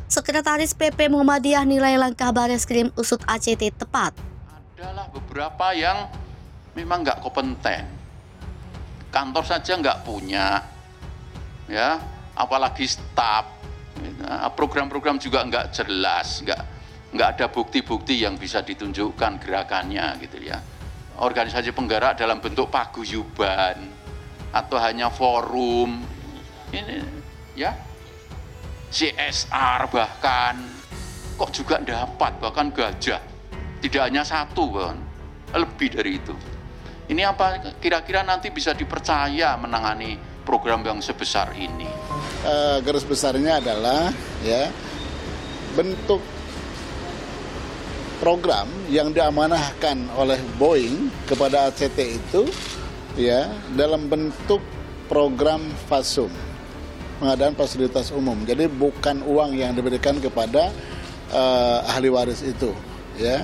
Sekretaris PP Muhammadiyah nilai langkah Bareskrim usut ACT tepat. Adalah beberapa yang memang nggak kompeten, kantor saja nggak punya, ya, apalagi staf. Program-program juga nggak jelas, nggak ada bukti-bukti yang bisa ditunjukkan gerakannya, gitu ya. Organisasi penggerak dalam bentuk paguyuban atau hanya forum, ini, ya, CSR bahkan, kok juga dapat, bahkan gajah. Tidak hanya satu, bahkan lebih dari itu. Ini apa kira-kira nanti bisa dipercaya menangani program yang sebesar ini? Garis besarnya adalah ya bentuk program yang diamanahkan oleh Boeing kepada ACT itu ya dalam bentuk program FASUM, pengadaan fasilitas umum. Jadi bukan uang yang diberikan kepada ahli waris itu, ya.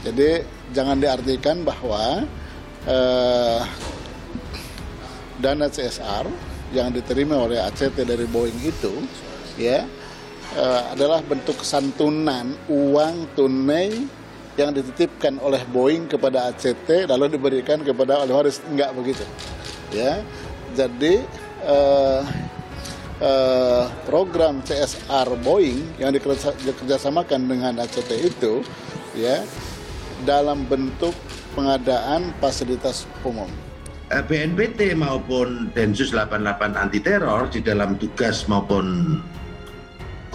Jadi jangan diartikan bahwa dana CSR yang diterima oleh ACT dari Boeing itu, ya, adalah bentuk santunan uang tunai yang dititipkan oleh Boeing kepada ACT lalu diberikan kepada ahli waris. Enggak begitu, ya. Jadi program CSR Boeing yang dikerjasamakan dengan ACT itu, ya, dalam bentuk pengadaan fasilitas umum. BNPT maupun Densus 88 anti teror di dalam tugas maupun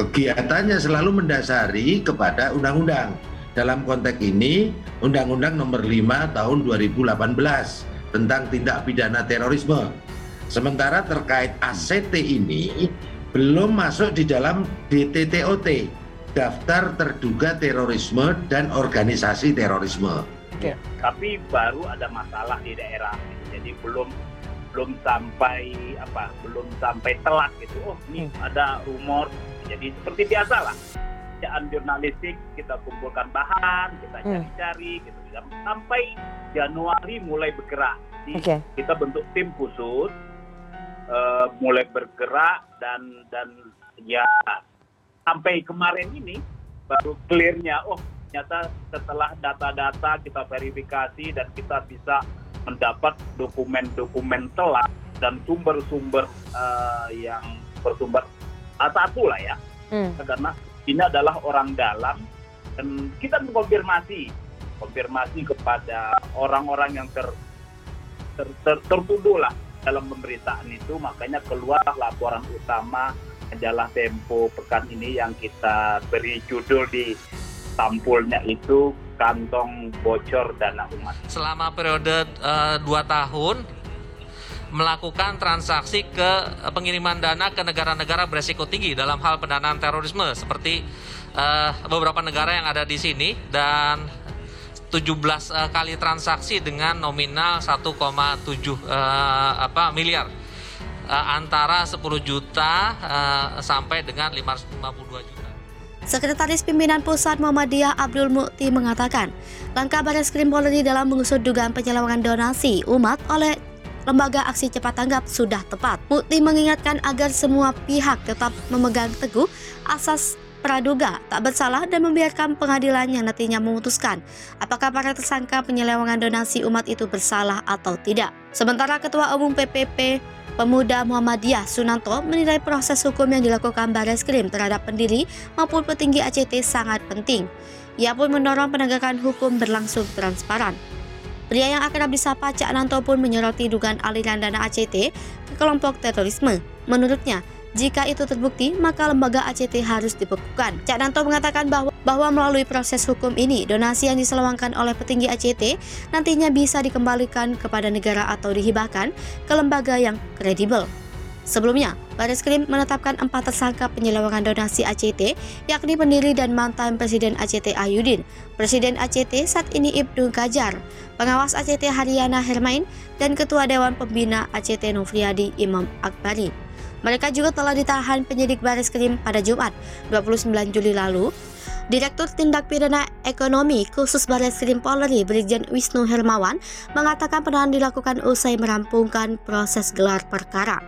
kegiatannya selalu mendasari kepada undang-undang. Dalam konteks ini, Undang-Undang Nomor 5 Tahun 2018 tentang tindak pidana terorisme. Sementara terkait ACT ini belum masuk di dalam DTTOT, Daftar Terduga Terorisme dan Organisasi Terorisme. Tapi baru ada masalah di daerah, jadi belum sampai telat gitu. Oh, ini ada rumor. Jadi seperti biasa lah, kerjaan jurnalistik, kita kumpulkan bahan, kita cari-cari gitu. Sampai Januari mulai bergerak. Jadi kita bentuk tim khusus, mulai bergerak dan ya sampai kemarin ini baru clearnya, oh ternyata setelah data-data kita verifikasi dan kita bisa mendapat dokumen-dokumen telat dan sumber-sumber yang bersumber satu lah ya, karena ini adalah orang dalam dan kita mengkonfirmasi kepada orang-orang yang tertuduh lah dalam pemberitaan itu, makanya keluar laporan utama majalah Tempo pekan ini yang kita beri judul di sampulnya itu kantong bocor dana umat. Selama periode 2 tahun melakukan transaksi ke pengiriman dana ke negara-negara beresiko tinggi dalam hal pendanaan terorisme seperti beberapa negara yang ada di sini, dan 17 kali transaksi dengan nominal 1,7 miliar antara 10 juta sampai dengan 552 juta. Sekretaris Pimpinan Pusat Muhammadiyah Abdul Mukti mengatakan, langkah Bareskrim Polri dalam mengusut dugaan penyelewengan donasi umat oleh Lembaga Aksi Cepat Tanggap sudah tepat. Mukti mengingatkan agar semua pihak tetap memegang teguh asas praduga tak bersalah dan membiarkan pengadilan yang nantinya memutuskan apakah para tersangka penyelewengan donasi umat itu bersalah atau tidak. Sementara Ketua Umum PPP Pemuda Muhammadiyah Sunanto menilai proses hukum yang dilakukan Bareskrim terhadap pendiri maupun petinggi ACT sangat penting. Ia pun mendorong penegakan hukum berlangsung transparan. Pria yang akrab disapa Cak Nanto pun menyoroti dugaan aliran dana ACT ke kelompok terorisme. Menurutnya, jika itu terbukti, maka lembaga ACT harus dibekukan. Cak Nanto mengatakan bahwa melalui proses hukum ini, donasi yang diselewengkan oleh petinggi ACT nantinya bisa dikembalikan kepada negara atau dihibahkan ke lembaga yang kredibel. Sebelumnya, Bareskrim menetapkan 4 tersangka penyelewengan donasi ACT, yakni pendiri dan mantan Presiden ACT Ahyudin, Presiden ACT saat ini Ibnu Gajar, pengawas ACT Haryana Hermain, dan Ketua Dewan Pembina ACT Nufriyadi Imam Akbari. Mereka juga telah ditahan penyidik Bareskrim pada Jumat 29 Juli lalu. Direktur Tindak Pidana Ekonomi Khusus Barreskrim Polri Brigjen Wisnu Hermawan mengatakan penahanan dilakukan usai merampungkan proses gelar perkara.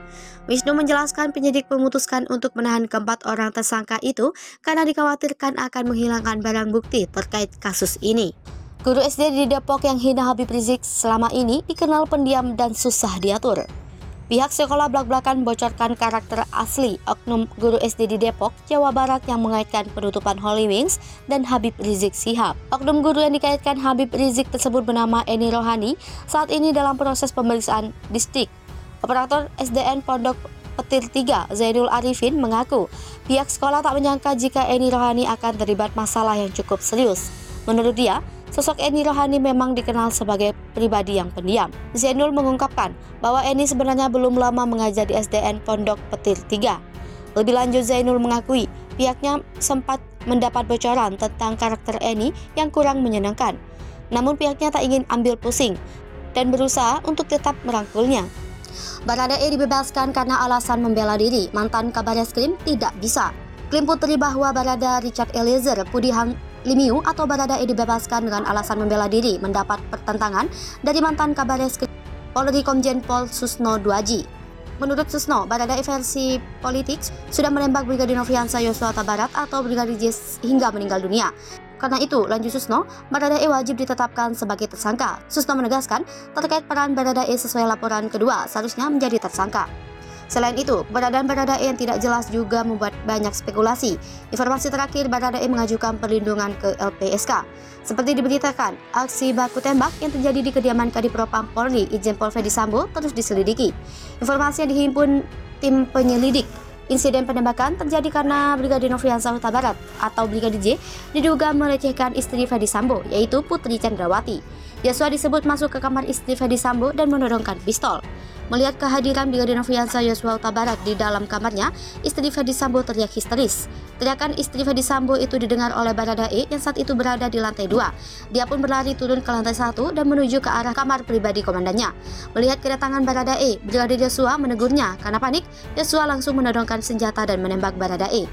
Wisnu menjelaskan penyidik memutuskan untuk menahan keempat orang tersangka itu karena dikhawatirkan akan menghilangkan barang bukti terkait kasus ini. Guru SD di Depok yang hina Habib Rizik selama ini dikenal pendiam dan susah diatur. Pihak sekolah blak-blakan bocorkan karakter asli oknum guru SD di Depok, Jawa Barat yang mengaitkan penutupan Holy Wings dan Habib Rizik Syihab. Oknum guru yang dikaitkan Habib Rizik tersebut bernama Eni Rohani saat ini dalam proses pemeriksaan distrik. Operator SDN Pondok Petir 3, Zainul Arifin, mengaku pihak sekolah tak menyangka jika Eni Rohani akan terlibat masalah yang cukup serius. Menurut dia, sosok Eni Rohani memang dikenal sebagai pribadi yang pendiam. Zainul mengungkapkan bahwa Eni sebenarnya belum lama mengajar di SDN Pondok Petir 3. Lebih lanjut, Zainul mengakui pihaknya sempat mendapat bocoran tentang karakter Eni yang kurang menyenangkan. Namun pihaknya tak ingin ambil pusing dan berusaha untuk tetap merangkulnya. Baradae dibebaskan karena alasan membela diri. Mantan Kabareskrim tidak bisa. Klaim Putri bahwa Barada Richard Eliezer Pudihang Limiu atau Baradae dibebaskan dengan alasan membela diri mendapat pertentangan dari mantan Kabareskrim Polri Komjen Pol Susno Duaji. Menurut Susno, Baradae versi politik sudah menembak Brigadir Nofriansah Yosua Huta Barat atau Brigadir J hingga meninggal dunia. Karena itu, lanjut Susno, Baradae wajib ditetapkan sebagai tersangka. Susno menegaskan terkait peran Baradae sesuai laporan kedua seharusnya menjadi tersangka. Selain itu, keberadaan Baradae yang tidak jelas juga membuat banyak spekulasi. Informasi terakhir, Baradae mengajukan perlindungan ke LPSK. Seperti diberitakan, aksi baku tembak yang terjadi di kediaman Kadipropam Polri Irjen Pol Ferdy Sambo terus diselidiki. Informasi yang dihimpun tim penyelidik, insiden penembakan terjadi karena Brigadir Nofriansah Huta Barat atau Brigadir J diduga melecehkan istri Ferdy Sambo, yaitu Putri Chandrawati. Yosua disebut masuk ke kamar istri Ferdy Sambo dan mendorongkan pistol. Melihat kehadiran Brigadir Nofriansah Yosua Huta Barat di dalam kamarnya, istri Ferdy Sambo teriak histeris. Teriakan istri Ferdy Sambo itu didengar oleh Baradae yang saat itu berada di lantai 2. Dia pun berlari turun ke lantai 1 dan menuju ke arah kamar pribadi komandannya. Melihat kedatangan Baradae, Brigadir Yosua menegurnya. Karena panik, Yosua langsung menodongkan senjata dan menembak Baradae.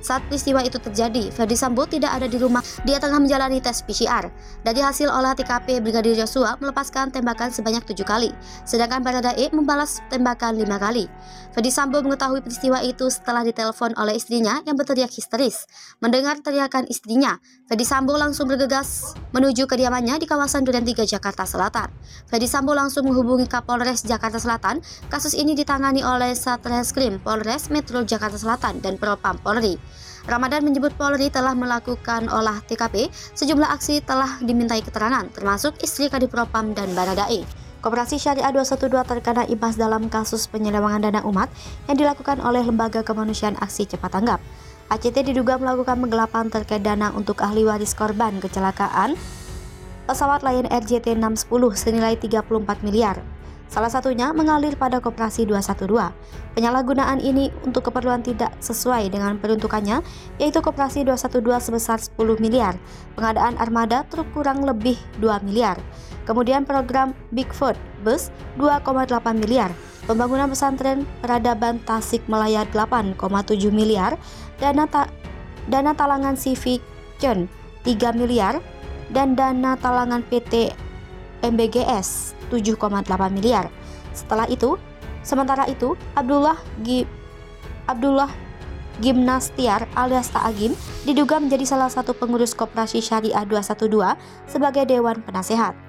Saat peristiwa itu terjadi, Ferdy Sambo tidak ada di rumah. Dia tengah menjalani tes PCR. Dari hasil olah TKP, Brigadir Yosua melepaskan tembakan sebanyak 7 kali, sedangkan Baradae membalas tembakan 5 kali. Ferdy Sambo mengetahui peristiwa itu setelah ditelepon oleh istrinya yang berteriak histeris. Mendengar teriakan istrinya, Ferdy Sambo langsung bergegas menuju kediamannya di kawasan Duren 3, Jakarta Selatan. Ferdy Sambo langsung menghubungi Kapolres Jakarta Selatan. Kasus ini ditangani oleh Satreskrim Polres Metro Jakarta Selatan dan Propam Polri. Ramadan menyebut Polri telah melakukan olah TKP, sejumlah aksi telah dimintai keterangan, termasuk istri Kadipropam dan Baradae. Koperasi Syariah 212 terkena imbas dalam kasus penyelewengan dana umat yang dilakukan oleh Lembaga Kemanusiaan Aksi Cepat Tanggap. ACT diduga melakukan penggelapan terkait dana untuk ahli waris korban kecelakaan pesawat Lion Air JT610 senilai 34 miliar. Salah satunya mengalir pada Koperasi 212. Penyalahgunaan ini untuk keperluan tidak sesuai dengan peruntukannya, yaitu Koperasi 212 sebesar 10 miliar, pengadaan armada truk kurang lebih 2 miliar, kemudian program Bigfoot Bus 2,8 miliar, pembangunan pesantren peradaban Tasik Malaya 8,7 miliar, dana talangan Civic Chen 3 miliar, dan dana talangan PT MBGS 7,8 miliar. Sementara itu, Abdullah Gimnastiar alias Ta'agim diduga menjadi salah satu pengurus Koperasi Syariah 212 sebagai Dewan Penasehat.